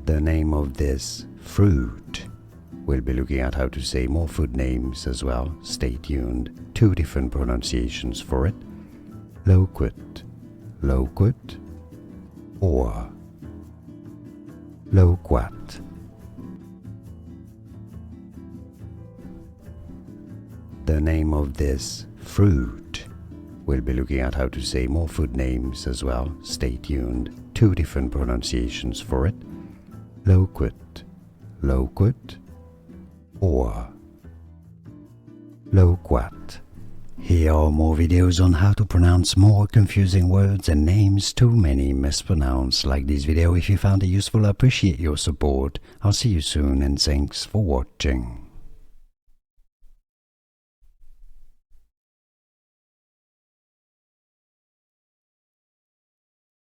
the name of this fruit. We'll be looking at how to say more food names as well. Stay tuned. 2 different pronunciations for it. Loquat, loquat, or loquat. The name of this fruit. We'll be looking at how to say more food names as well. Stay tuned. 2 different pronunciations for it. Loquat, loquat, or loquat. Here are more videos on how to pronounce more confusing words and names too many mispronounced. Like this video if you found it useful. I appreciate your support. I'll see you soon and thanks for watching.